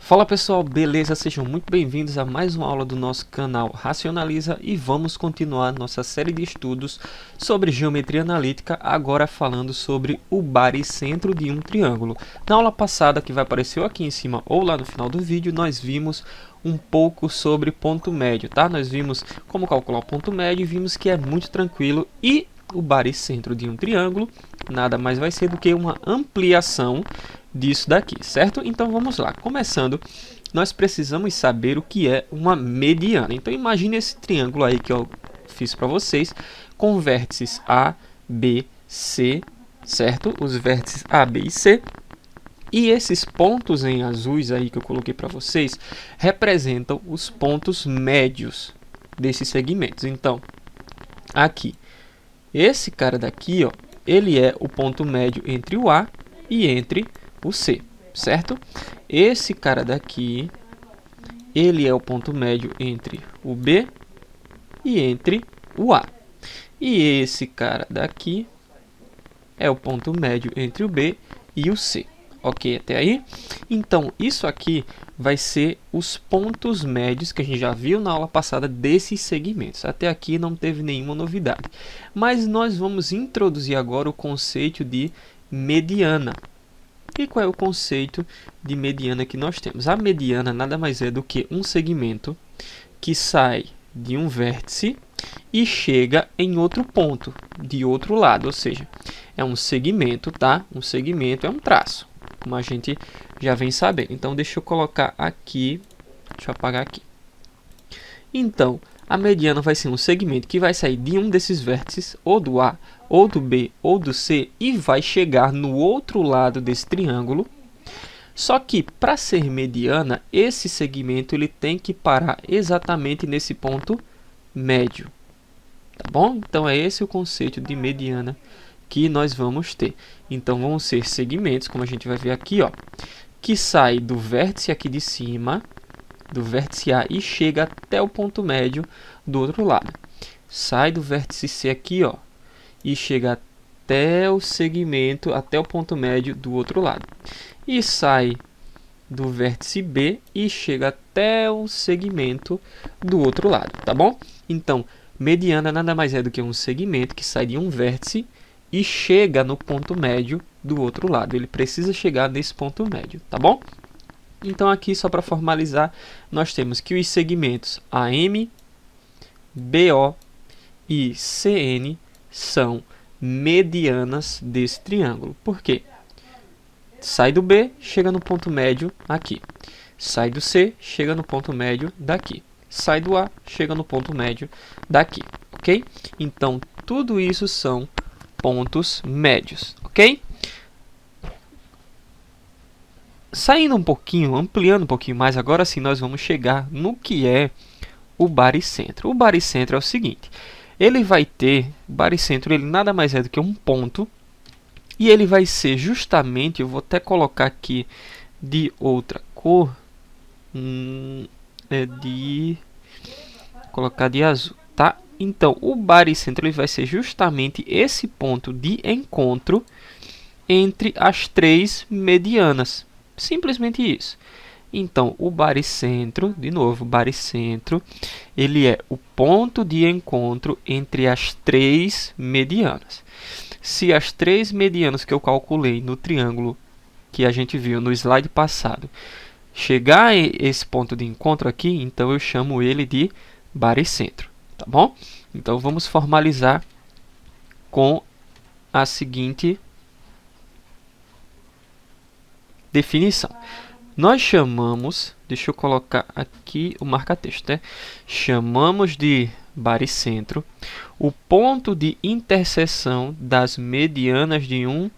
Fala pessoal, beleza? Sejam muito bem-vindos a mais uma aula do nosso canal Racionaliza e vamos continuar nossa série de estudos sobre geometria analítica, agora falando sobre o baricentro de um triângulo. Na aula passada, que vai aparecer aqui em cima ou lá no final do vídeo, nós vimos um pouco sobre ponto médio, tá? Nós vimos como calcular o ponto médio e vimos que é muito tranquilo e o baricentro de um triângulo nada mais vai ser do que uma ampliação disso daqui, certo? Então vamos lá. Começando, nós precisamos saber o que é uma mediana. Então imagine esse triângulo aí que eu fiz para vocês, com vértices A, B, C, certo? Os vértices A, B e C. E esses pontos em azuis aí que eu coloquei para vocês representam os pontos médios desses segmentos. Então, aqui, esse cara daqui, ó, ele é o ponto médio entre o A e entre o C, certo? Esse cara daqui, ele é o ponto médio entre o B e entre o A. E esse cara daqui é o ponto médio entre o B e o C. Ok, até aí? Então, isso aqui vai ser os pontos médios que a gente já viu na aula passada desses segmentos. Até aqui não teve nenhuma novidade. Mas nós vamos introduzir agora o conceito de mediana. E qual é o conceito de mediana que nós temos? A mediana nada mais é do que um segmento que sai de um vértice e chega em outro ponto, de outro lado. Ou seja, é um segmento, tá? Um segmento é um traço, como a gente já vem sabendo. Então, deixa eu colocar aqui, deixa eu apagar aqui. Então, a mediana vai ser um segmento que vai sair de um desses vértices, ou do A, ou do B, ou do C, e vai chegar no outro lado desse triângulo. Só que, para ser mediana, esse segmento ele tem que parar exatamente nesse ponto médio. Tá bom? Então, é esse o conceito de mediana que nós vamos ter. Então, vão ser segmentos, como a gente vai ver aqui, ó, que sai do vértice aqui de cima, do vértice A, e chega até o ponto médio do outro lado. Sai do vértice C aqui, ó, e chega até o segmento, até o ponto médio do outro lado. E sai do vértice B e chega até o segmento do outro lado, tá bom? Então, mediana nada mais é do que um segmento que sai de um vértice e chega no ponto médio do outro lado. Ele precisa chegar nesse ponto médio, tá bom? Então, aqui, só para formalizar, nós temos que os segmentos AM, BO e CN são medianas desse triângulo. Por quê? Sai do B, chega no ponto médio aqui. Sai do C, chega no ponto médio daqui. Sai do A, chega no ponto médio daqui, ok? Então, tudo isso são pontos médios, ok? Saindo um pouquinho, ampliando um pouquinho mais, agora sim nós vamos chegar no que é o baricentro. O baricentro é o seguinte, ele vai ter, o baricentro ele nada mais é do que um ponto, e ele vai ser justamente, eu vou até colocar aqui de outra cor, colocar de azul, tá? Então, o baricentro ele vai ser justamente esse ponto de encontro entre as três medianas. Simplesmente isso. Então, o baricentro, de novo, o baricentro, ele é o ponto de encontro entre as três medianas. Se as três medianas que eu calculei no triângulo que a gente viu no slide passado chegar a esse ponto de encontro aqui, então eu chamo ele de baricentro, tá bom? Então, vamos formalizar com a seguinte definição. Nós chamamos, deixa eu colocar aqui o marca-texto, né? Chamamos de baricentro o ponto de interseção das medianas de um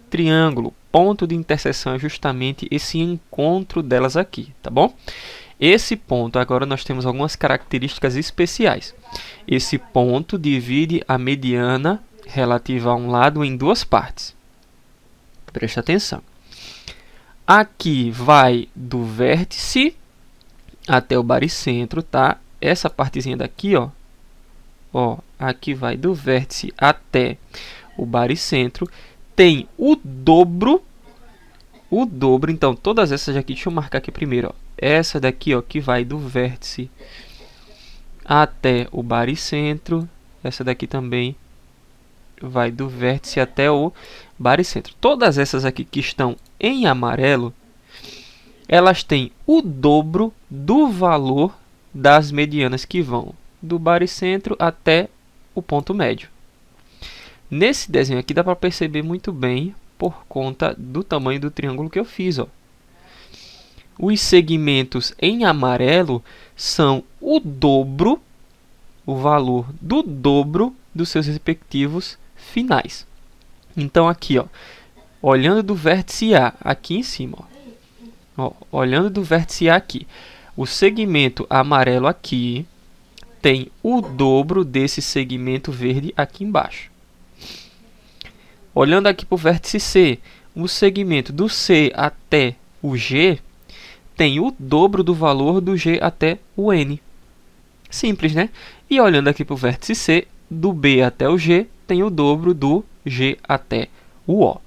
triângulo. Ponto de interseção é justamente esse encontro delas aqui, tá bom? Esse ponto, agora nós temos algumas características especiais. Esse ponto divide a mediana relativa a um lado em duas partes. Presta atenção. Aqui vai do vértice até o baricentro, tá? Essa partezinha daqui, ó, aqui vai do vértice até o baricentro, tem o dobro o dobro. Então, todas essas aqui, deixa eu marcar aqui primeiro, ó. Essa daqui, ó, que vai do vértice até o baricentro. Essa daqui também vai do vértice até o baricentro. Todas essas aqui que estão em amarelo, elas têm o dobro do valor das medianas que vão do baricentro até o ponto médio. Nesse desenho aqui dá para perceber muito bem por conta do tamanho do triângulo que eu fiz, ó. Os segmentos em amarelo são o dobro, o valor do dobro dos seus respectivos finais. Então, aqui, ó, olhando do vértice A, aqui em cima, ó, olhando do vértice A aqui, o segmento amarelo aqui tem o dobro desse segmento verde aqui embaixo. Olhando aqui para o vértice C, o segmento do C até o G tem o dobro do valor do G até o N. Simples, né? E olhando aqui para o vértice C, do B até o G, tem o dobro do G até o O.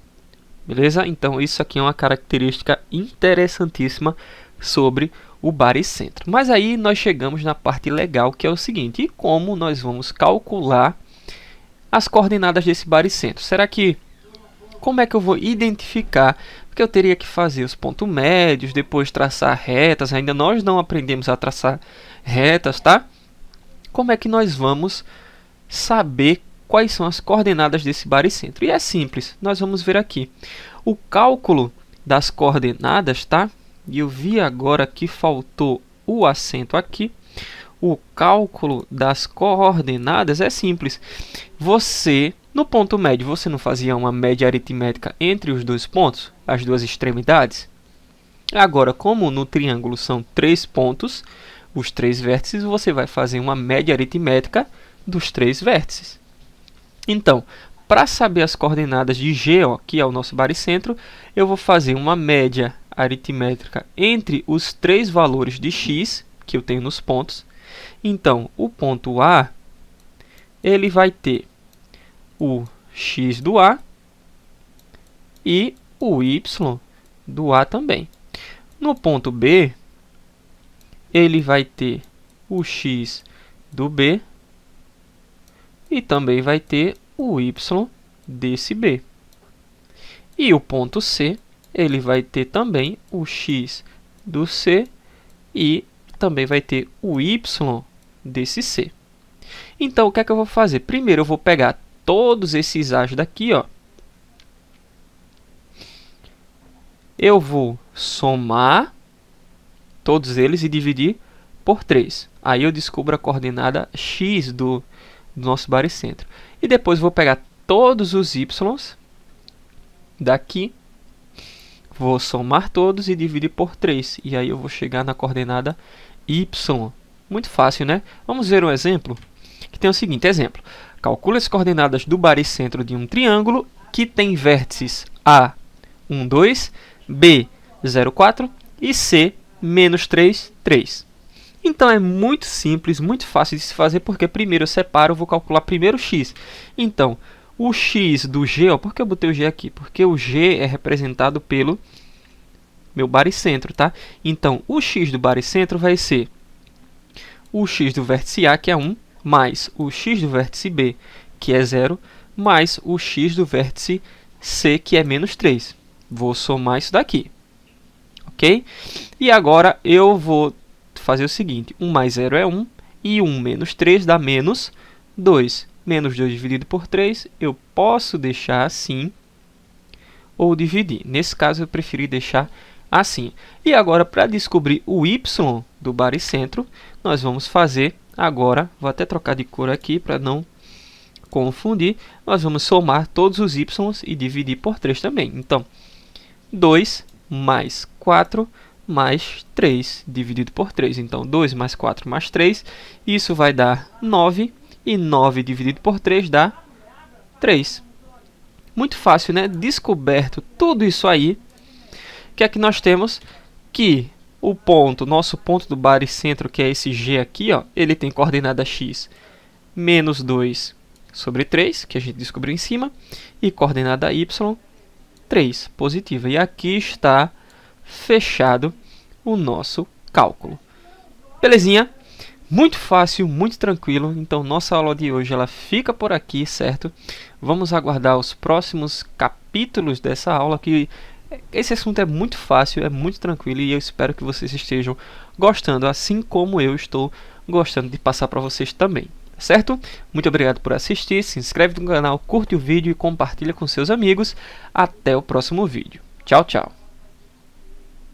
Beleza? Então, isso aqui é uma característica interessantíssima sobre o baricentro. Mas aí nós chegamos na parte legal, que é o seguinte: e como nós vamos calcular as coordenadas desse baricentro? Como é que eu vou identificar? Porque eu teria que fazer os pontos médios, depois traçar retas. Ainda nós não aprendemos a traçar retas, tá? Como é que nós vamos saber quais são as coordenadas desse baricentro? E é simples, nós vamos ver aqui. O cálculo das coordenadas, tá? E eu vi agora que faltou o acento aqui. O cálculo das coordenadas é simples. No ponto médio, você não fazia uma média aritmética entre os dois pontos, as duas extremidades? Agora, como no triângulo são 3 pontos, os 3 vértices, você vai fazer uma média aritmética dos 3 vértices. Então, para saber as coordenadas de G, ó, que é o nosso baricentro, eu vou fazer uma média aritmética entre os 3 valores de x que eu tenho nos pontos. Então, o ponto A, ele vai ter o x do A e o y do A também. No ponto B, ele vai ter o x do B e também vai ter o y desse B. E o ponto C, ele vai ter também o x do C e também vai ter o y desse C. Então, o que é que eu vou fazer? Primeiro, eu vou pegar todos esses A's daqui, ó. Eu vou somar todos eles e dividir por 3. Aí eu descubro a coordenada x do nosso baricentro. E depois vou pegar todos os y's daqui, vou somar todos e dividir por 3. E aí eu vou chegar na coordenada y. Muito fácil, né? Vamos ver um exemplo que tem o seguinte exemplo. Calcule as coordenadas do baricentro de um triângulo que tem vértices A, 1, 2, B, 0, 4 e C, menos 3, 3. Então, é muito simples, muito fácil de se fazer, porque primeiro eu separo, eu vou calcular primeiro o x. Então, o x do G, ó, por que eu botei o G aqui? Porque o G é representado pelo meu baricentro, tá? Então, o x do baricentro vai ser o x do vértice A, que é 1, mais o x do vértice B, que é 0, mais o x do vértice C, que é menos 3. Vou somar isso daqui, ok? E agora eu vou fazer o seguinte, 1 mais 0 é 1, e 1 menos 3 dá menos 2. Menos 2 dividido por 3, eu posso deixar assim, ou dividir. Nesse caso, eu preferi deixar assim. E agora, para descobrir o y do baricentro, nós vamos fazer agora, vou até trocar de cor aqui para não confundir, nós vamos somar todos os y e dividir por 3 também. Então, 2 mais 4 mais 3 dividido por 3. Então, 2 mais 4 mais 3, isso vai dar 9, e 9 dividido por 3 dá 3. Muito fácil, né? Descoberto tudo isso aí, o que é que nós temos? Que o ponto, nosso ponto do baricentro, que é esse G aqui, ó, ele tem coordenada x menos 2 sobre 3, que a gente descobriu em cima, e coordenada y 3 positiva. E aqui está fechado o nosso cálculo. Belezinha? Muito fácil, muito tranquilo. Então, nossa aula de hoje ela fica por aqui, certo? Vamos aguardar os próximos capítulos dessa aula, que esse assunto é muito fácil, é muito tranquilo e eu espero que vocês estejam gostando, assim como eu estou gostando de passar para vocês também, certo? Muito obrigado por assistir, se inscreve no canal, curte o vídeo e compartilha com seus amigos. Até o próximo vídeo. Tchau, tchau!